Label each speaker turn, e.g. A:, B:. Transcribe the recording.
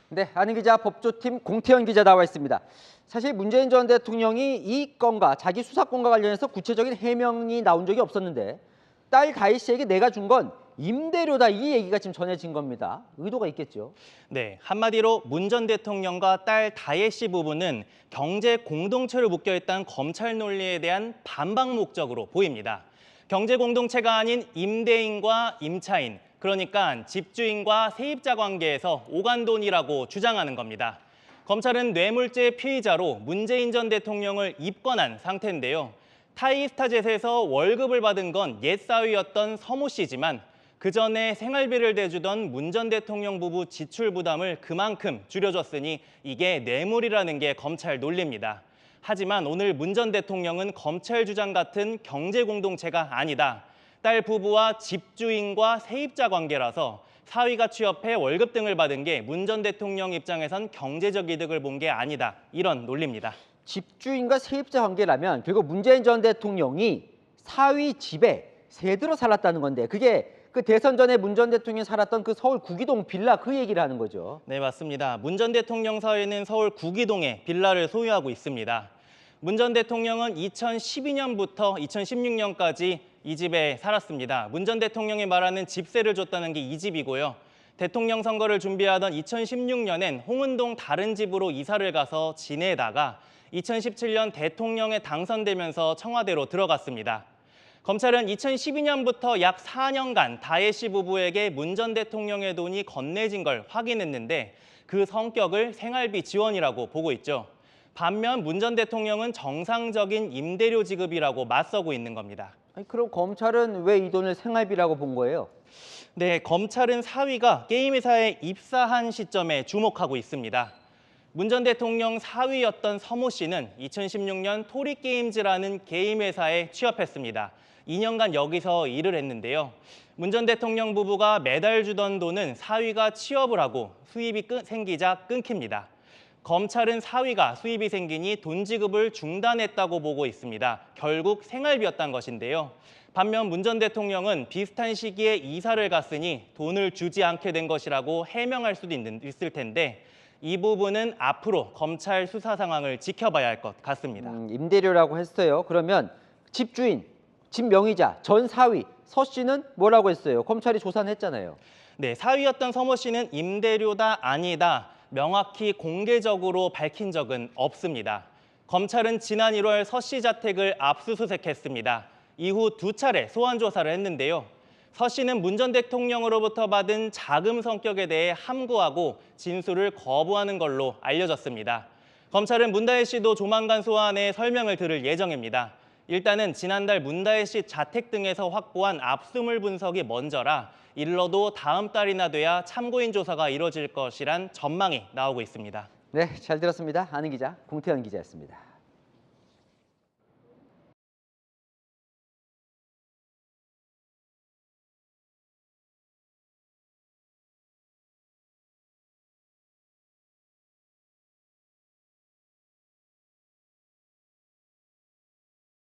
A: 네, 아는 기자 법조팀 공태현 기자 나와 있습니다. 사실 문재인 전 대통령이 이 건과 자기 수사권과 관련해서 구체적인 해명이 나온 적이 없었는데 딸 다혜 씨에게 내가 준 건 임대료다 이 얘기가 지금 전해진 겁니다. 의도가 있겠죠.
B: 네, 한마디로 문 전 대통령과 딸 다혜 씨 부부는 경제 공동체로 묶여있다는 검찰 논리에 대한 반박 목적으로 보입니다. 경제 공동체가 아닌 임대인과 임차인, 그러니까 집주인과 세입자 관계에서 오간 돈이라고 주장하는 겁니다. 검찰은 뇌물죄 피의자로 문재인 전 대통령을 입건한 상태인데요. 타이스타젯에서 월급을 받은 건 옛 사위였던 서모 씨지만 그 전에 생활비를 대주던 문 전 대통령 부부 지출 부담을 그만큼 줄여줬으니 이게 뇌물이라는 게 검찰 논리입니다. 하지만 오늘 문 전 대통령은 검찰 주장 같은 경제 공동체가 아니다. 딸 부부와 집주인과 세입자 관계라서 사위가 취업해 월급 등을 받은 게 문 전 대통령 입장에선 경제적 이득을 본 게 아니다. 이런 논리입니다.
A: 집주인과 세입자 관계라면 결국 문재인 전 대통령이 사위 집에 새들어 살았다는 건데 그게 그 대선 전에 문 전 대통령이 살았던 그 서울 구기동 빌라 그 얘기를 하는 거죠.
B: 네, 맞습니다. 문 전 대통령 사위는 서울 구기동에 빌라를 소유하고 있습니다. 문 전 대통령은 2012년부터 2016년까지 이 집에 살았습니다. 문 전 대통령이 말하는 집세를 줬다는 게 이 집이고요. 대통령 선거를 준비하던 2016년엔 홍은동 다른 집으로 이사를 가서 지내다가 2017년 대통령에 당선되면서 청와대로 들어갔습니다. 검찰은 2012년부터 약 4년간 다혜 씨 부부에게 문 전 대통령의 돈이 건네진 걸 확인했는데 그 성격을 생활비 지원이라고 보고 있죠. 반면 문 전 대통령은 정상적인 임대료 지급이라고 맞서고 있는 겁니다.
A: 아니, 그럼 검찰은 왜 이 돈을 생활비라고 본 거예요?
B: 네, 검찰은 사위가 게임 회사에 입사한 시점에 주목하고 있습니다. 문 전 대통령 사위였던 서모 씨는 2016년 토리게임즈라는 게임 회사에 취업했습니다. 2년간 여기서 일을 했는데요. 문 전 대통령 부부가 매달 주던 돈은 사위가 취업을 하고 수입이 생기자 끊깁니다. 검찰은 사위가 수입이 생기니 돈 지급을 중단했다고 보고 있습니다. 결국 생활비였던 것인데요. 반면 문 전 대통령은 비슷한 시기에 이사를 갔으니 돈을 주지 않게 된 것이라고 해명할 수도 있을 텐데 이 부분은 앞으로 검찰 수사 상황을 지켜봐야 할 것 같습니다.
A: 임대료라고 했어요. 그러면 집주인, 집 명의자, 전 사위, 서 씨는 뭐라고 했어요? 검찰이 조사는 했잖아요.
B: 네, 사위였던 서모 씨는 임대료다 아니다 명확히 공개적으로 밝힌 적은 없습니다. 검찰은 지난 1월 서 씨 자택을 압수수색했습니다. 이후 2차례 소환 조사를 했는데요. 서 씨는 문 전 대통령으로부터 받은 자금 성격에 대해 함구하고 진술을 거부하는 걸로 알려졌습니다. 검찰은 문다혜 씨도 조만간 소환해 설명을 들을 예정입니다. 일단은 지난달 문다혜 씨 자택 등에서 확보한 압수물 분석이 먼저라 일러도 다음 달이나 돼야 참고인 조사가 이뤄질 것이란 전망이 나오고 있습니다.
A: 네, 잘 들었습니다. 아는 기자 공태현 기자였습니다.